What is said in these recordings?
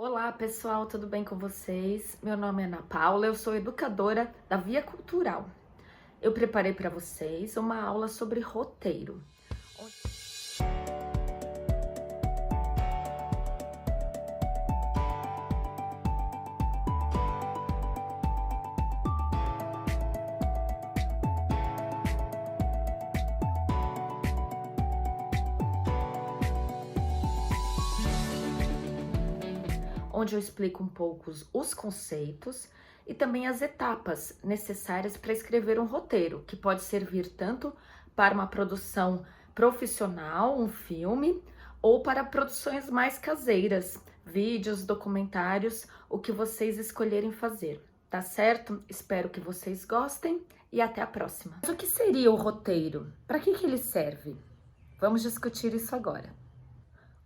Olá pessoal, tudo bem com vocês? Meu nome é Ana Paula, eu sou educadora da Via Cultural. Eu preparei para vocês uma aula sobre roteiro. Onde eu explico um pouco os conceitos e também as etapas necessárias para escrever um roteiro, que pode servir tanto para uma produção profissional, um filme, ou para produções mais caseiras, vídeos, documentários, o que vocês escolherem fazer, tá certo? Espero que vocês gostem e até a próxima. Mas o que seria o roteiro? Para que ele serve? Vamos discutir isso agora.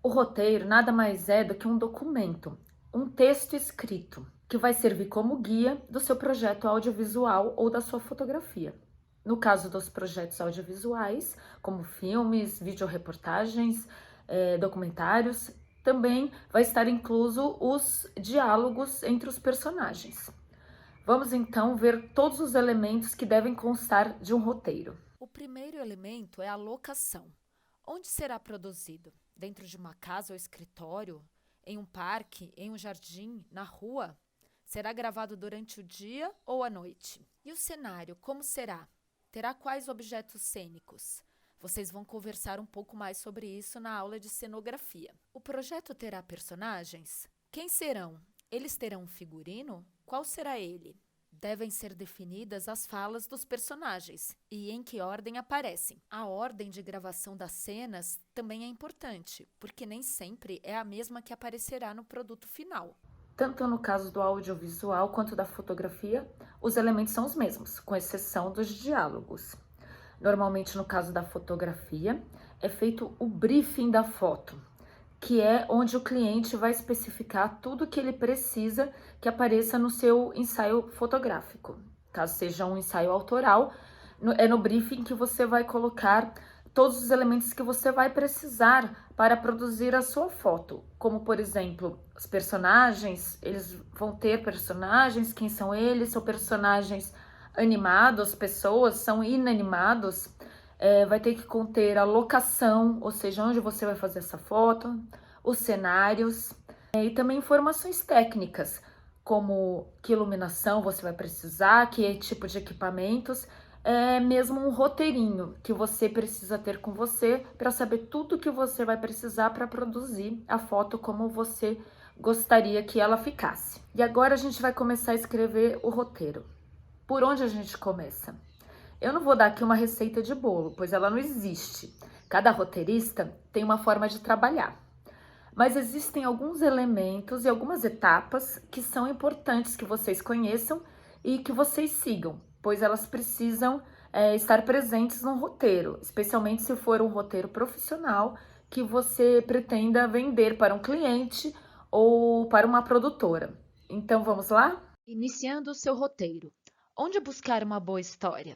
O roteiro nada mais é do que um documento, um texto escrito, que vai servir como guia do seu projeto audiovisual ou da sua fotografia. No caso dos projetos audiovisuais, como filmes, videoreportagens, documentários, também vai estar incluso os diálogos entre os personagens. Vamos então ver todos os elementos que devem constar de um roteiro. O primeiro elemento é a locação. Onde será produzido? Dentro de uma casa ou escritório? Em um parque? Em um jardim? Na rua? Será gravado durante o dia ou à noite? E o cenário, como será? Terá quais objetos cênicos? Vocês vão conversar um pouco mais sobre isso na aula de cenografia. O projeto terá personagens? Quem serão? Eles terão um figurino? Qual será ele? Devem ser definidas as falas dos personagens e em que ordem aparecem. A ordem de gravação das cenas também é importante, porque nem sempre é a mesma que aparecerá no produto final. Tanto no caso do audiovisual quanto da fotografia, os elementos são os mesmos, com exceção dos diálogos. Normalmente, no caso da fotografia, é feito o briefing da foto, que é onde o cliente vai especificar tudo o que ele precisa que apareça no seu ensaio fotográfico. Caso seja um ensaio autoral, é no briefing que você vai colocar todos os elementos que você vai precisar para produzir a sua foto, como por exemplo, os personagens, eles vão ter personagens, quem são eles? São personagens animados, pessoas, são inanimados. Vai ter que conter a locação, ou seja, onde você vai fazer essa foto, os cenários, e também informações técnicas, como que iluminação você vai precisar, que tipo de equipamentos, mesmo um roteirinho que você precisa ter com você para saber tudo que você vai precisar para produzir a foto como você gostaria que ela ficasse. E agora a gente vai começar a escrever o roteiro. Por onde a gente começa? Eu não vou dar aqui uma receita de bolo, pois ela não existe. Cada roteirista tem uma forma de trabalhar. Mas existem alguns elementos e algumas etapas que são importantes que vocês conheçam e que vocês sigam, pois elas precisam estar presentes no roteiro, especialmente se for um roteiro profissional que você pretenda vender para um cliente ou para uma produtora. Então vamos lá? Iniciando o seu roteiro. Onde buscar uma boa história?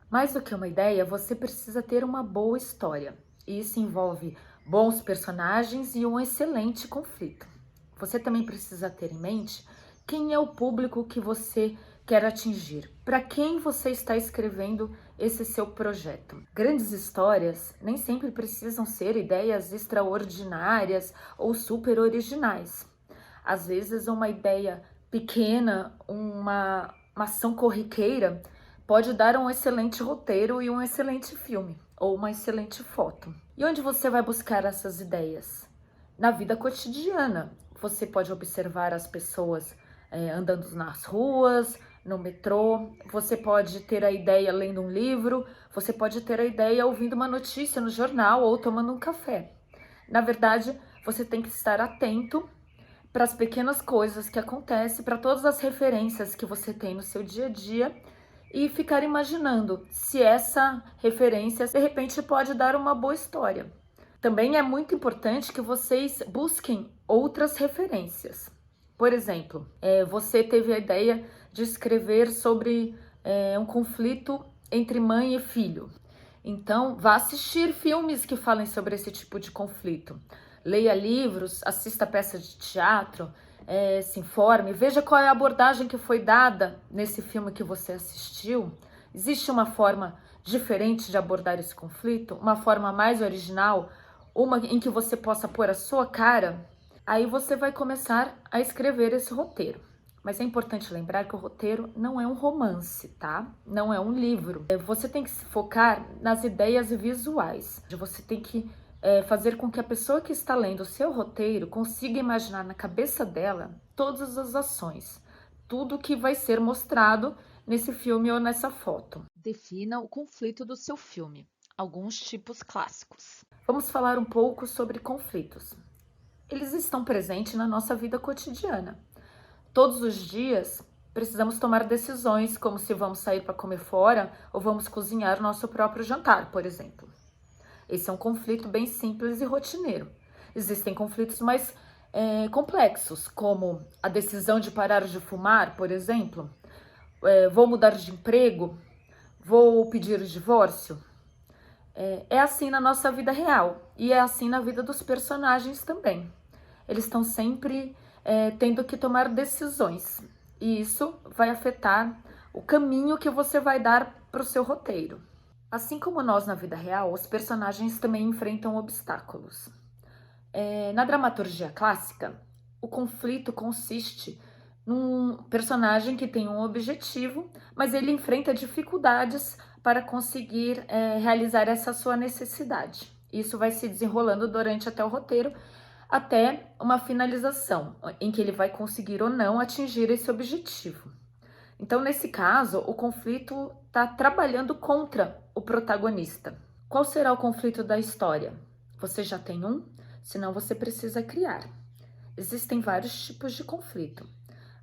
Mais do que uma ideia, você precisa ter uma boa história. E isso envolve bons personagens e um excelente conflito. Você também precisa ter em mente quem é o público que você quer atingir, para quem você está escrevendo esse seu projeto. Grandes histórias nem sempre precisam ser ideias extraordinárias ou super originais. Às vezes, uma ideia pequena, uma ação corriqueira, pode dar um excelente roteiro e um excelente filme, ou uma excelente foto. E onde você vai buscar essas ideias? Na vida cotidiana. Você pode observar as pessoas andando nas ruas, no metrô, você pode ter a ideia lendo um livro, você pode ter a ideia ouvindo uma notícia no jornal ou tomando um café. Na verdade, você tem que estar atento para as pequenas coisas que acontecem, para todas as referências que você tem no seu dia a dia e ficar imaginando se essa referência de repente pode dar uma boa história. Também é muito importante que vocês busquem outras referências. Por exemplo, você teve a ideia de escrever sobre um conflito entre mãe e filho. Então, vá assistir filmes que falem sobre esse tipo de conflito. Leia livros, assista peças de teatro, se informe, veja qual é a abordagem que foi dada nesse filme que você assistiu. Existe uma forma diferente de abordar esse conflito? Uma forma mais original? Uma em que você possa pôr a sua cara? Aí você vai começar a escrever esse roteiro. Mas é importante lembrar que o roteiro não é um romance, tá? Não é um livro. Você tem que se focar nas ideias visuais. Você tem que fazer com que a pessoa que está lendo o seu roteiro consiga imaginar na cabeça dela todas as ações, tudo que vai ser mostrado nesse filme ou nessa foto. Defina o conflito do seu filme. Alguns tipos clássicos. Vamos falar um pouco sobre conflitos. Eles estão presentes na nossa vida cotidiana. Todos os dias precisamos tomar decisões, como se vamos sair para comer fora ou vamos cozinhar nosso próprio jantar, por exemplo. Esse é um conflito bem simples e rotineiro. Existem conflitos mais complexos, como a decisão de parar de fumar, por exemplo. Vou mudar de emprego? Vou pedir o divórcio? É assim na nossa vida real e é assim na vida dos personagens também. Eles estão sempre tendo que tomar decisões e isso vai afetar o caminho que você vai dar para o seu roteiro. Assim como nós na vida real, os personagens também enfrentam obstáculos. Na dramaturgia clássica, o conflito consiste num personagem que tem um objetivo, mas ele enfrenta dificuldades para conseguir realizar essa sua necessidade. Isso vai se desenrolando durante até o roteiro, até uma finalização, em que ele vai conseguir ou não atingir esse objetivo. Então, nesse caso, o conflito está trabalhando contra o protagonista. Qual será o conflito da história? Você já tem um? Senão você precisa criar. Existem vários tipos de conflito,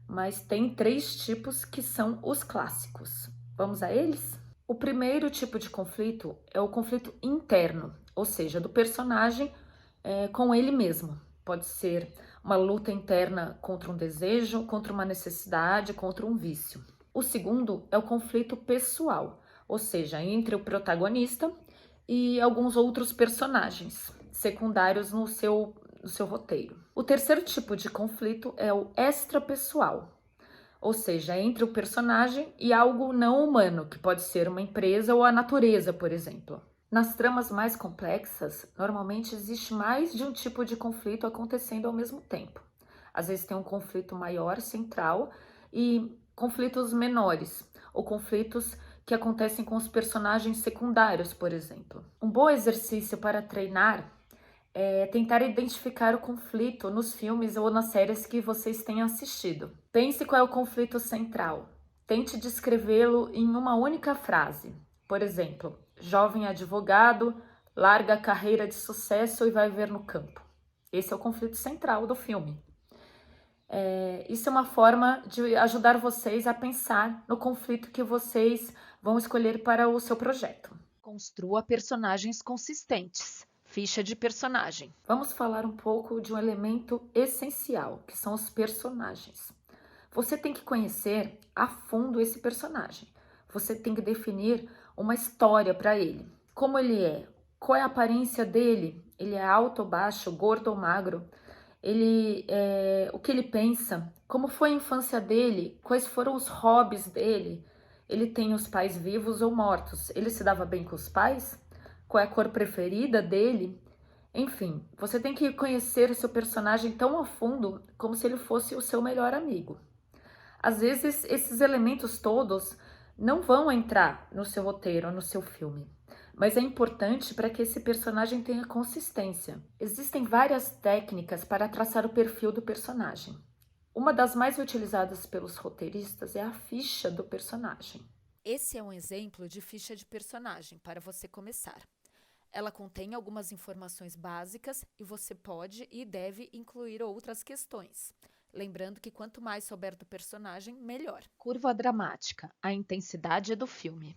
mas tem 3 tipos que são os clássicos. Vamos a eles? O primeiro tipo de conflito é o conflito interno, ou seja, do personagem com ele mesmo. Pode ser uma luta interna contra um desejo, contra uma necessidade, contra um vício. O segundo é o conflito pessoal, ou seja, entre o protagonista e alguns outros personagens secundários no seu roteiro. O terceiro tipo de conflito é o extrapessoal, ou seja, entre o personagem e algo não humano, que pode ser uma empresa ou a natureza, por exemplo. Nas tramas mais complexas, normalmente existe mais de um tipo de conflito acontecendo ao mesmo tempo. Às vezes tem um conflito maior, central, e conflitos menores, ou conflitos que acontecem com os personagens secundários, por exemplo. Um bom exercício para treinar é tentar identificar o conflito nos filmes ou nas séries que vocês tenham assistido. Pense qual é o conflito central. Tente descrevê-lo em uma única frase. Por exemplo, jovem advogado, larga a carreira de sucesso e vai viver no campo. Esse é o conflito central do filme. Isso é uma forma de ajudar vocês a pensar no conflito que vocês vão escolher para o seu projeto. Construa personagens consistentes. Ficha de personagem. Vamos falar um pouco de um elemento essencial, que são os personagens. Você tem que conhecer a fundo esse personagem. Você tem que definir uma história para ele. Como ele é? Qual é a aparência dele? Ele é alto ou baixo, gordo ou magro? O que ele pensa? Como foi a infância dele? Quais foram os hobbies dele? Ele tem os pais vivos ou mortos? Ele se dava bem com os pais? Qual é a cor preferida dele? Enfim, você tem que conhecer o seu personagem tão a fundo como se ele fosse o seu melhor amigo. Às vezes, esses elementos todos não vão entrar no seu roteiro, no seu filme, mas é importante para que esse personagem tenha consistência. Existem várias técnicas para traçar o perfil do personagem. Uma das mais utilizadas pelos roteiristas é a ficha do personagem. Esse é um exemplo de ficha de personagem para você começar. Ela contém algumas informações básicas e você pode e deve incluir outras questões. Lembrando que quanto mais souber do personagem, melhor. Curva dramática. A intensidade do filme.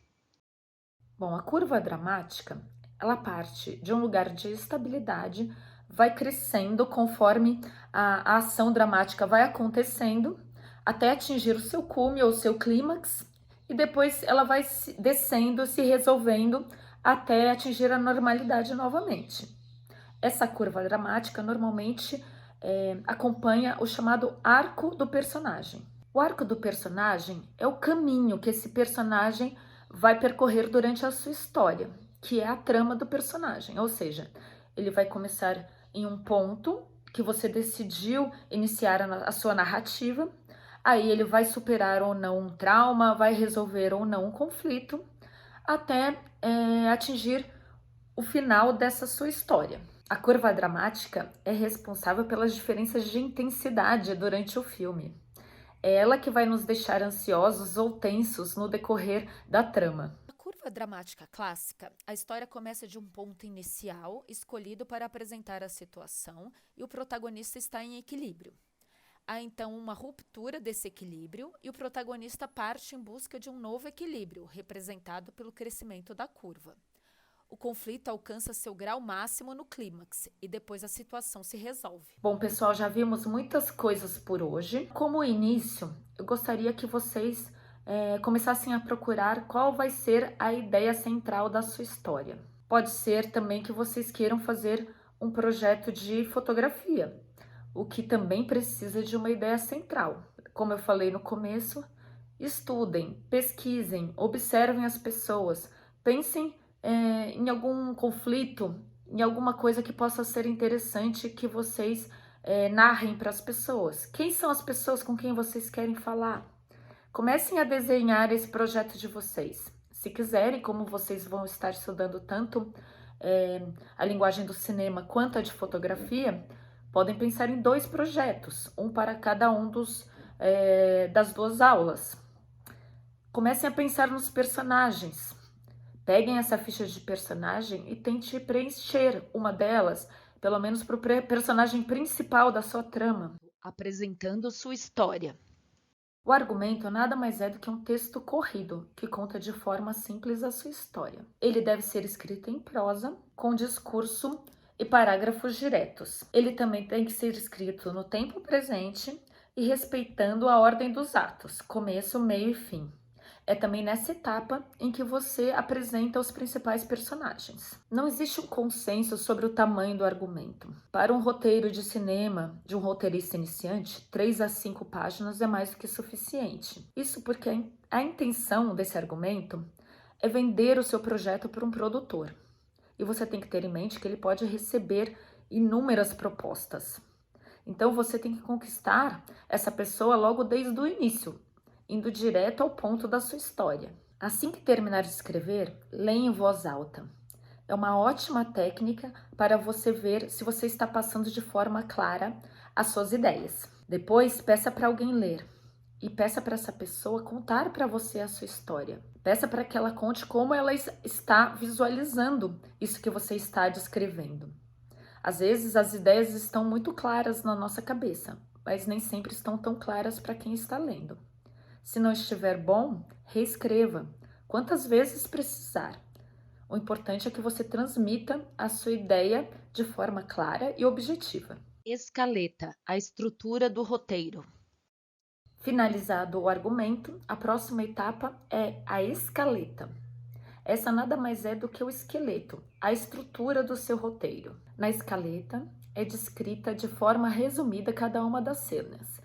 Bom, a curva dramática, ela parte de um lugar de estabilidade, vai crescendo conforme a ação dramática vai acontecendo, até atingir o seu cume ou o seu clímax, e depois ela vai descendo, se resolvendo, até atingir a normalidade novamente. Essa curva dramática normalmente acompanha o chamado arco do personagem. O arco do personagem é o caminho que esse personagem vai percorrer durante a sua história, que é a trama do personagem, ou seja, ele vai começar em um ponto que você decidiu iniciar a sua narrativa, aí ele vai superar ou não um trauma, vai resolver ou não um conflito, até atingir o final dessa sua história. A curva dramática é responsável pelas diferenças de intensidade durante o filme. É ela que vai nos deixar ansiosos ou tensos no decorrer da trama. Na curva dramática clássica, a história começa de um ponto inicial escolhido para apresentar a situação e o protagonista está em equilíbrio. Há então uma ruptura desse equilíbrio e o protagonista parte em busca de um novo equilíbrio, representado pelo crescimento da curva. O conflito alcança seu grau máximo no clímax e depois a situação se resolve. Bom, pessoal, já vimos muitas coisas por hoje. Como início, eu gostaria que vocês começassem a procurar qual vai ser a ideia central da sua história. Pode ser também que vocês queiram fazer um projeto de fotografia, o que também precisa de uma ideia central. Como eu falei no começo, estudem, pesquisem, observem as pessoas, pensem em algum conflito, em alguma coisa que possa ser interessante que vocês narrem para as pessoas. Quem são as pessoas com quem vocês querem falar? Comecem a desenhar esse projeto de vocês. Se quiserem, como vocês vão estar estudando tanto a linguagem do cinema quanto a de fotografia, podem pensar em 2 projetos, um para cada um das 2 aulas. Comecem a pensar nos personagens. Peguem essa ficha de personagem e tente preencher uma delas, pelo menos para o personagem principal da sua trama, Apresentando sua história. O argumento nada mais é do que um texto corrido, que conta de forma simples a sua história. Ele deve ser escrito em prosa, com discurso e parágrafos diretos. Ele também tem que ser escrito no tempo presente e respeitando a ordem dos atos, começo, meio e fim. É também nessa etapa em que você apresenta os principais personagens. Não existe um consenso sobre o tamanho do argumento. Para um roteiro de cinema de um roteirista iniciante, 3 a 5 páginas é mais do que suficiente. Isso porque a intenção desse argumento é vender o seu projeto para um produtor. E você tem que ter em mente que ele pode receber inúmeras propostas. Então você tem que conquistar essa pessoa logo desde o início, indo direto ao ponto da sua história. Assim que terminar de escrever, leia em voz alta. É uma ótima técnica para você ver se você está passando de forma clara as suas ideias. Depois, peça para alguém ler e peça para essa pessoa contar para você a sua história. Peça para que ela conte como ela está visualizando isso que você está descrevendo. Às vezes, as ideias estão muito claras na nossa cabeça, mas nem sempre estão tão claras para quem está lendo. Se não estiver bom, reescreva quantas vezes precisar. O importante é que você transmita a sua ideia de forma clara e objetiva. Escaleta, a estrutura do roteiro. Finalizado o argumento, a próxima etapa é a escaleta. Essa nada mais é do que o esqueleto, a estrutura do seu roteiro. Na escaleta é descrita de forma resumida cada uma das cenas.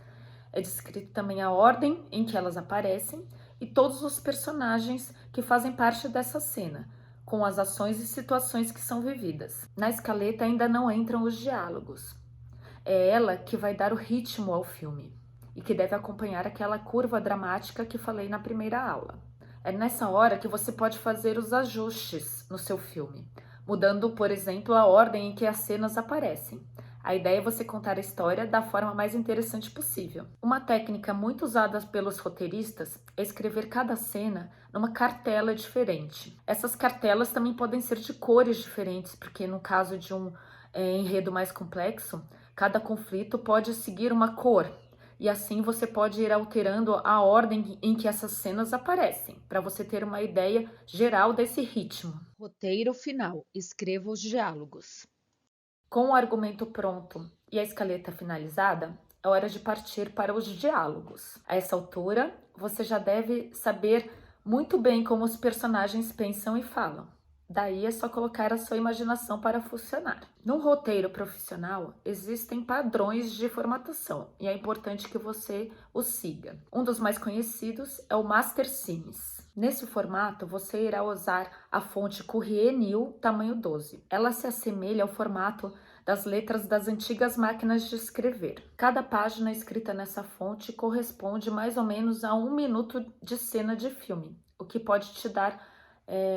É descrito também a ordem em que elas aparecem e todos os personagens que fazem parte dessa cena, com as ações e situações que são vividas. Na escaleta ainda não entram os diálogos. É ela que vai dar o ritmo ao filme e que deve acompanhar aquela curva dramática que falei na primeira aula. É nessa hora que você pode fazer os ajustes no seu filme, mudando, por exemplo, a ordem em que as cenas aparecem. A ideia é você contar a história da forma mais interessante possível. Uma técnica muito usada pelos roteiristas é escrever cada cena numa cartela diferente. Essas cartelas também podem ser de cores diferentes, porque no caso de um enredo mais complexo, cada conflito pode seguir uma cor. E assim você pode ir alterando a ordem em que essas cenas aparecem, para você ter uma ideia geral desse ritmo. Roteiro final. Escreva os diálogos. Com o argumento pronto e a escaleta finalizada, é hora de partir para os diálogos. A essa altura, você já deve saber muito bem como os personagens pensam e falam. Daí é só colocar a sua imaginação para funcionar. No roteiro profissional, existem padrões de formatação e é importante que você os siga. Um dos mais conhecidos é o Master Sims. Nesse formato, você irá usar a fonte Courrier New tamanho 12. Ela se assemelha ao formato das letras das antigas máquinas de escrever. Cada página escrita nessa fonte corresponde mais ou menos a 1 minuto de cena de filme, o que pode te dar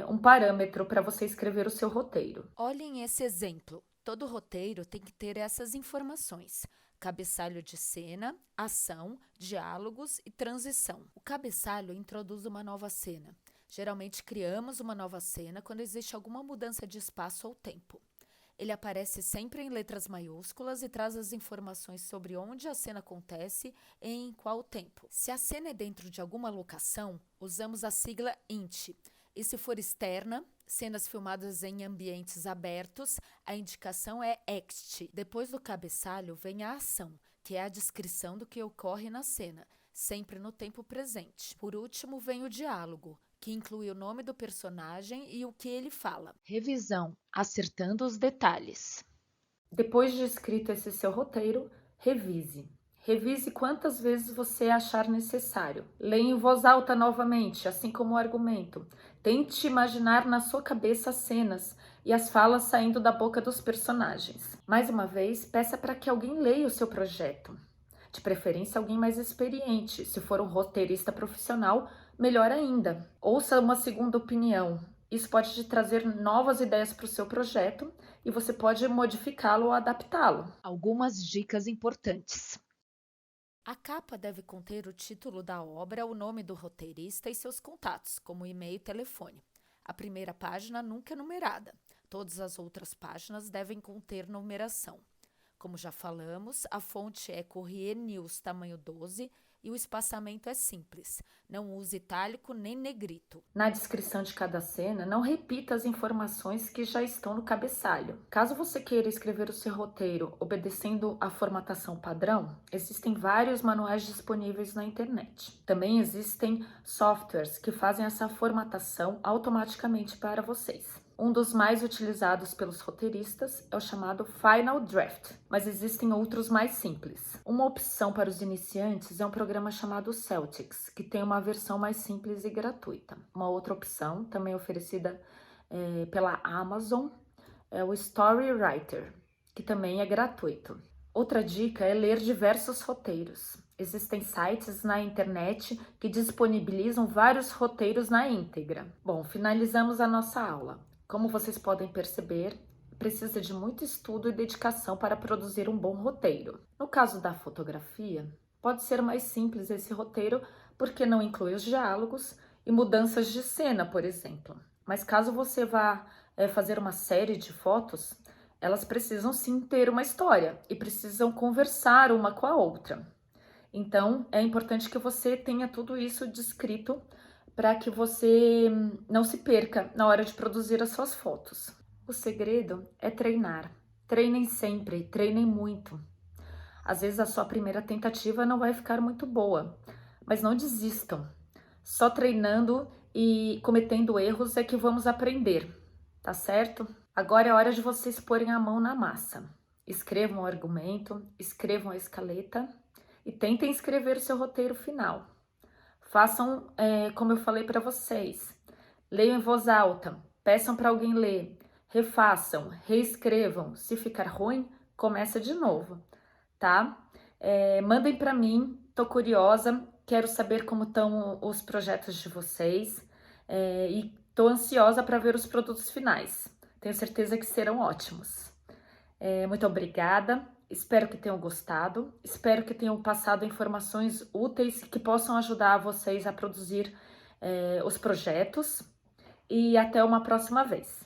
um parâmetro para você escrever o seu roteiro. Olhem esse exemplo. Todo roteiro tem que ter essas informações: cabeçalho de cena, ação, diálogos e transição. O cabeçalho introduz uma nova cena. Geralmente criamos uma nova cena quando existe alguma mudança de espaço ou tempo. Ele aparece sempre em letras maiúsculas e traz as informações sobre onde a cena acontece e em qual tempo. Se a cena é dentro de alguma locação, usamos a sigla INT. E se for externa, cenas filmadas em ambientes abertos, a indicação é EXT. Depois do cabeçalho vem a ação, que é a descrição do que ocorre na cena, sempre no tempo presente. Por último vem o diálogo, que inclui o nome do personagem e o que ele fala. Revisão, acertando os detalhes. Depois de escrito esse seu roteiro, revise. Revise quantas vezes você achar necessário. Leia em voz alta novamente, assim como o argumento. Tente imaginar na sua cabeça as cenas e as falas saindo da boca dos personagens. Mais uma vez, peça para que alguém leia o seu projeto. De preferência, alguém mais experiente. Se for um roteirista profissional, melhor ainda. Ouça uma segunda opinião. Isso pode te trazer novas ideias para o seu projeto e você pode modificá-lo ou adaptá-lo. Algumas dicas importantes. A capa deve conter o título da obra, o nome do roteirista e seus contatos, como e-mail e telefone. A primeira página nunca é numerada. Todas as outras páginas devem conter numeração. Como já falamos, a fonte é Courrier News tamanho 12 e o espaçamento é simples. Não use itálico nem negrito. Na descrição de cada cena, não repita as informações que já estão no cabeçalho. Caso você queira escrever o seu roteiro obedecendo a formatação padrão, existem vários manuais disponíveis na internet. Também existem softwares que fazem essa formatação automaticamente para vocês. Um dos mais utilizados pelos roteiristas é o chamado Final Draft, mas existem outros mais simples. Uma opção para os iniciantes é um programa chamado Celtix, que tem uma versão mais simples e gratuita. Uma outra opção, também oferecida pela Amazon, é o Storywriter, que também é gratuito. Outra dica é ler diversos roteiros. Existem sites na internet que disponibilizam vários roteiros na íntegra. Bom, finalizamos a nossa aula. Como vocês podem perceber, precisa de muito estudo e dedicação para produzir um bom roteiro. No caso da fotografia, pode ser mais simples esse roteiro porque não inclui os diálogos e mudanças de cena, por exemplo. Mas caso você vá fazer uma série de fotos, elas precisam sim ter uma história e precisam conversar uma com a outra. Então, é importante que você tenha tudo isso descrito para que você não se perca na hora de produzir as suas fotos. O segredo é treinar. Treinem sempre, treinem muito. Às vezes a sua primeira tentativa não vai ficar muito boa, mas não desistam. Só treinando e cometendo erros é que vamos aprender, tá certo? Agora é hora de vocês porem a mão na massa. Escrevam o argumento, escrevam a escaleta e tentem escrever o seu roteiro final. Façam como eu falei para vocês. Leiam em voz alta, peçam para alguém ler, refaçam, reescrevam. Se ficar ruim, começa de novo, tá? Mandem para mim, tô curiosa, quero saber como estão os projetos de vocês e tô ansiosa para ver os produtos finais. Tenho certeza que serão ótimos. Muito obrigada. Espero que tenham gostado, espero que tenham passado informações úteis que possam ajudar vocês a produzir os projetos e até uma próxima vez.